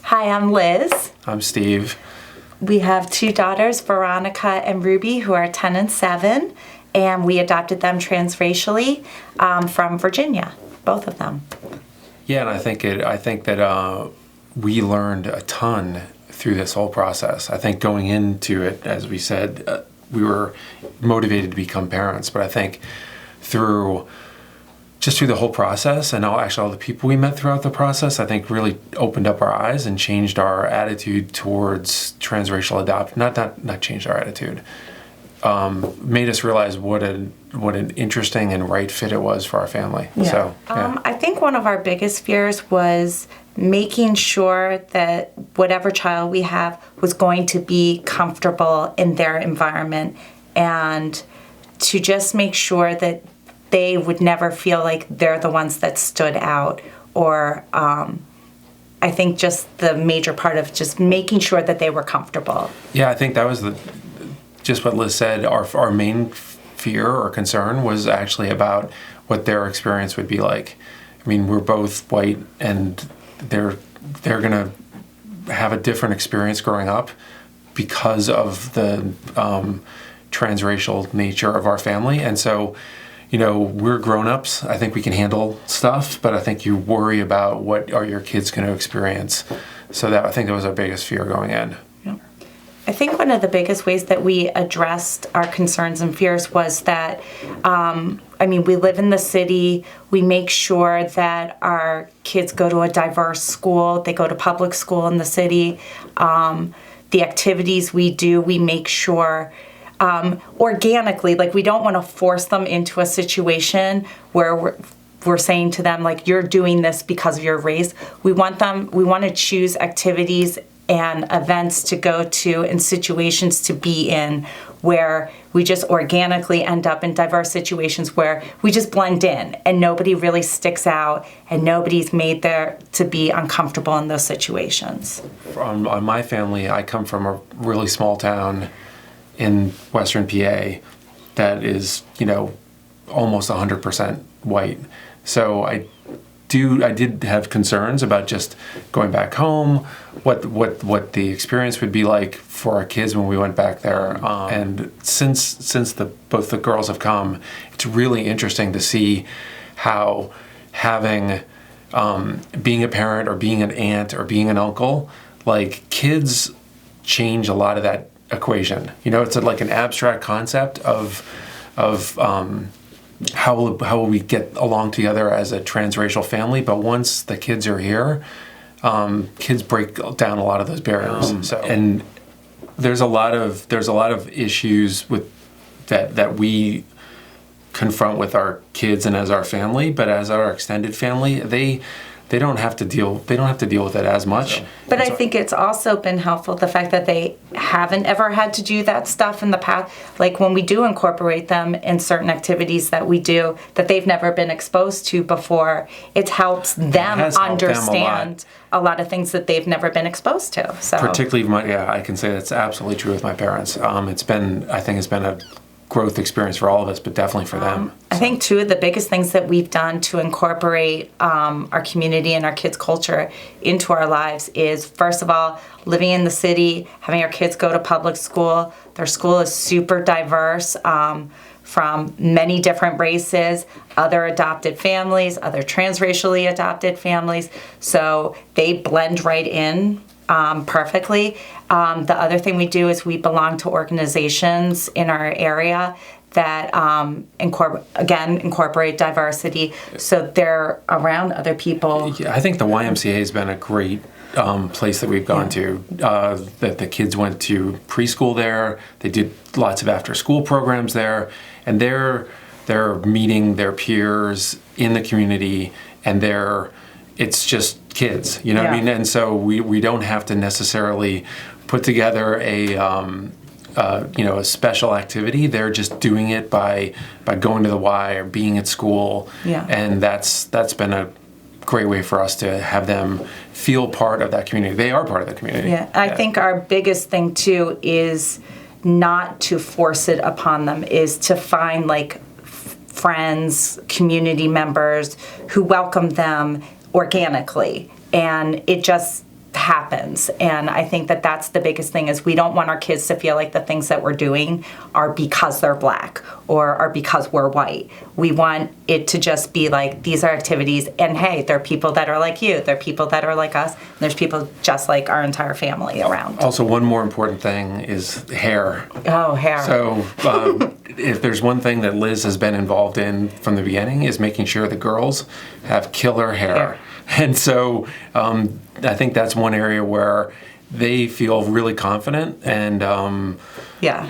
Hi, I'm Liz. I'm Steve. We have two daughters, Veronica and Ruby, who are 10 and 7, and we adopted them transracially from Virginia, both of them. Yeah, and I think that we learned a ton through this whole process. I think going into it, as we said, we were motivated to become parents, but I think through the whole process and all the people we met throughout the process, I think really opened up our eyes and changed our attitude towards transracial adoption. Not changed our attitude. Made us realize what an interesting and right fit it was for our family. Yeah. So, yeah. I think one of our biggest fears was making sure that whatever child we have was going to be comfortable in their environment, and to just make sure that they would never feel like they're the ones that stood out, or I think just the major part of just making sure that they were comfortable. Yeah, I think that was just what Liz said. Our main fear or concern was actually about what their experience would be like. I mean, we're both white, and they're gonna have a different experience growing up because of the transracial nature of our family, and so. You know, we're grown-ups. I think we can handle stuff, but I think you worry about what are your kids going to experience. So I think that was our biggest fear going in. Yeah. I think one of the biggest ways that we addressed our concerns and fears was that, we live in the city. We make sure that our kids go to a diverse school. They go to public school in the city. The activities we do, we make sure organically, like we don't want to force them into a situation where we're saying to them, like, you're doing this because of your race. We want to choose activities and events to go to and situations to be in where we just organically end up in diverse situations where we just blend in and nobody really sticks out and nobody's made there to be uncomfortable in those situations. On my family, I come from a really small town in Western PA that is, almost 100% white. So I did have concerns about just going back home, what the experience would be like for our kids when we went back there. And since both the girls have come, it's really interesting to see how having being a parent or being an aunt or being an uncle, like kids change a lot of that equation. It's like an abstract concept of how will we get along together as a transracial family, but once the kids are here, kids break down a lot of those barriers. And there's a lot of issues with that we confront with our kids and as our family, but as our extended family, they don't have to deal with it as much. But I think it's also been helpful the fact that they haven't ever had to do that stuff in the past. Like when we do incorporate them in certain activities that we do that they've never been exposed to before, it helps them understand a lot of things that they've never been exposed to. So particularly, I can say that's absolutely true with my parents. I think it's been a growth experience for all of us, but definitely for them. I think two of the biggest things that we've done to incorporate our community and our kids' culture into our lives is, first of all, living in the city, having our kids go to public school. Their school is super diverse from many different races, other adopted families, other transracially adopted families. So they blend right in perfectly. The other thing we do is we belong to organizations in our area that incorporate diversity, so they're around other people. Yeah, I think the YMCA has been a great place that we've gone to. That the kids went to preschool there. They did lots of after-school programs there, and they're meeting their peers in the community, and it's just kids, what I mean? And so we don't have to necessarily put together a special activity. They're just doing it by going to the Y or being at school. Yeah. And that's been a great way for us to have them feel part of that community. They are part of the community. Yeah. I think our biggest thing too is not to force it upon them, is to find friends, community members who welcome them organically, and it just happens. And I think that that's the biggest thing, is we don't want our kids to feel like the things that we're doing are because they're black or are because we're white. We want it to just be like, these are activities, and hey, there are people that are like you, there are people that are like us, and there's people just like our entire family around. Also, one more important thing is hair. Oh, hair. So if there's one thing that Liz has been involved in from the beginning, is making sure the girls have killer hair. And so I think that's one area where they feel really confident. And I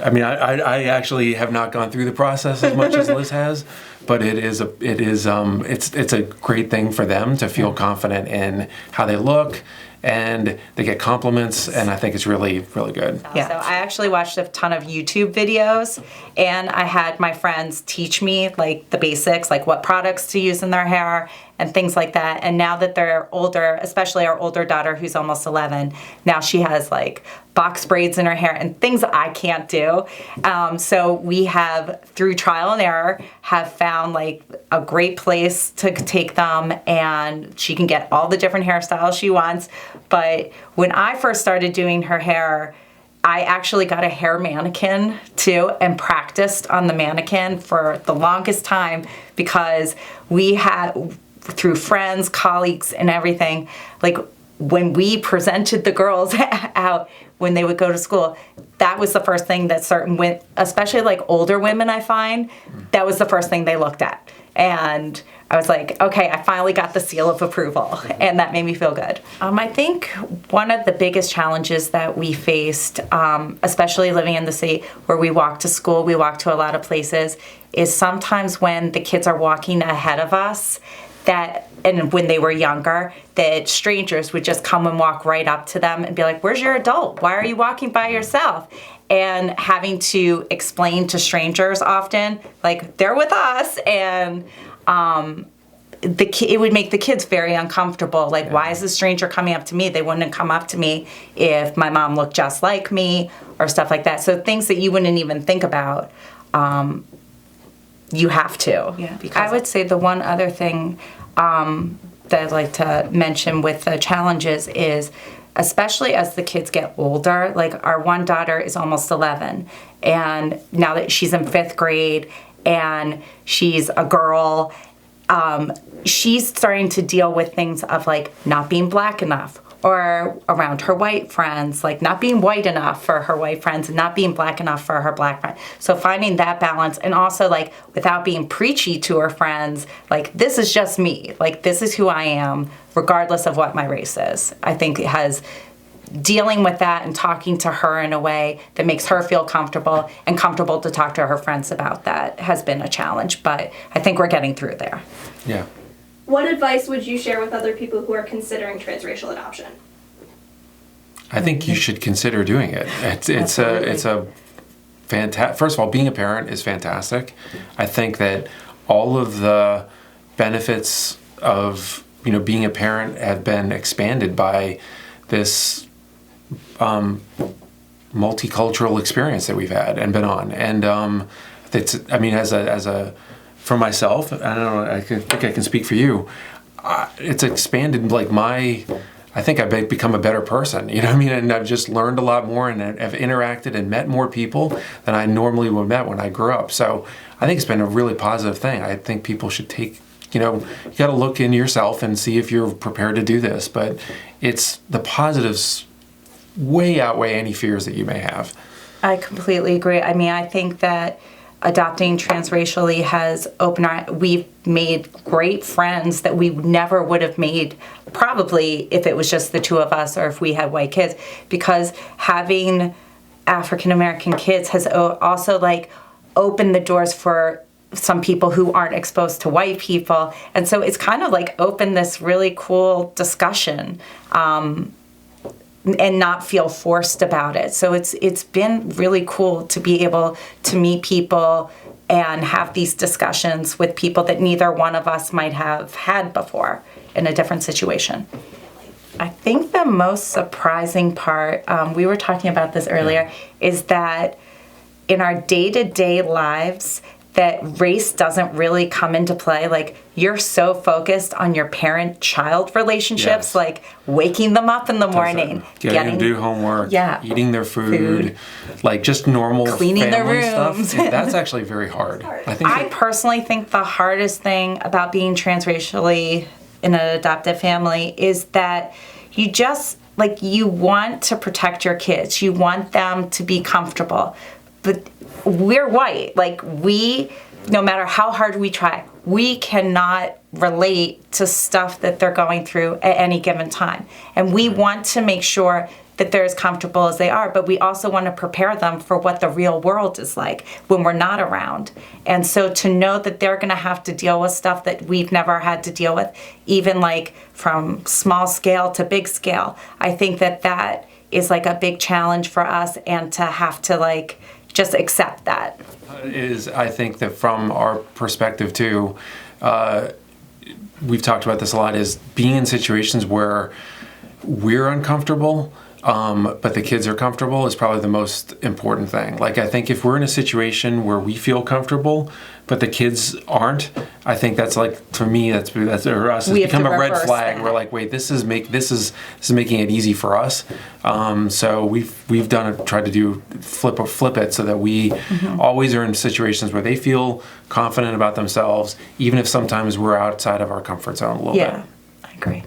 mean, I actually have not gone through the process as much as Liz has, but it's a great thing for them to feel confident in how they look, and they get compliments, and I think it's really, really good. Yeah. So I actually watched a ton of YouTube videos, and I had my friends teach me like the basics, like what products to use in their hair and things like that. And now that they're older, especially our older daughter who's almost 11, now she has like box braids in her hair and things I can't do. So we have, through trial and error, have found like a great place to take them, and she can get all the different hairstyles she wants. But when I first started doing her hair, I actually got a hair mannequin too, and practiced on the mannequin for the longest time, because we had, through friends, colleagues, and everything, like when we presented the girls out when they would go to school, that was the first thing that especially like older women, I find, that was the first thing they looked at. And I was like, okay, I finally got the seal of approval, and that made me feel good. I think one of the biggest challenges that we faced, especially living in the city where we walk to school, we walk to a lot of places, is sometimes when the kids are walking ahead of us, and when they were younger, that strangers would just come and walk right up to them and be like, where's your adult? Why are you walking by yourself? And having to explain to strangers often, like, they're with us, and it would make the kids very uncomfortable. Like, why is this stranger coming up to me? They wouldn't have come up to me if my mom looked just like me, or stuff like that. So things that you wouldn't even think about, you have to. Yeah. I would say the one other thing that I'd like to mention with the challenges is, especially as the kids get older, like our one daughter is almost 11, and now that she's in 5th grade and she's a girl, she's starting to deal with things of like not being black enough, or around her white friends, like not being white enough for her white friends and not being black enough for her black friends. So finding that balance, and also like without being preachy to her friends, like this is just me, like this is who I am, regardless of what my race is. I think it has dealing with that and talking to her in a way that makes her feel comfortable and comfortable to talk to her friends about that has been a challenge, but I think we're getting through there. Yeah. What advice would you share with other people who are considering transracial adoption? I think you should consider doing it. It's a fantastic. First of all, being a parent is fantastic. I think that all of the benefits of being a parent have been expanded by this multicultural experience that we've had and been on. And for myself, I don't know, I think I can speak for you. It's expanded I think I've become a better person, you know what I mean? And I've just learned a lot more, and I've interacted and met more people than I normally would have met when I grew up. So I think it's been a really positive thing. I think people should take, you got to look in yourself and see if you're prepared to do this. But the positives way outweigh any fears that you may have. I completely agree. I mean, I think that adopting transracially has we've made great friends that we never would have made probably if it was just the two of us, or if we had white kids, because having African American kids has also like opened the doors for some people who aren't exposed to white people. And so it's kind of like opened this really cool discussion, and not feel forced about it. So it's been really cool to be able to meet people and have these discussions with people that neither one of us might have had before in a different situation. I think the most surprising part, we were talking about this earlier, is that in our day-to-day lives, that race doesn't really come into play. Like, you're so focused on your parent-child relationships, Yes. like waking them up in the morning, getting them to do homework, eating their food, like just normal cleaning their family rooms. stuff. That's actually very hard. I personally think the hardest thing about being transracially in an adoptive family is that you just, like, you want to protect your kids. You want them to be comfortable. But we're white. Like, no matter how hard we try, we cannot relate to stuff that they're going through at any given time. And we want to make sure that they're as comfortable as they are, but we also want to prepare them for what the real world is like when we're not around. And so to know that they're going to have to deal with stuff that we've never had to deal with, even like from small scale to big scale, I think that is like a big challenge for us, and to have to like just accept that. I think that from our perspective too, we've talked about this a lot, is being in situations where we're uncomfortable, but the kids are comfortable is probably the most important thing. Like, I think if we're in a situation where we feel comfortable, but the kids aren't, I think that's like, for me, that's or us, it's become a red flag. We're like, wait, this is making it easy for us. So we've tried to do flip it so that we always are in situations where they feel confident about themselves, even if sometimes we're outside of our comfort zone a little bit. Yeah, I agree.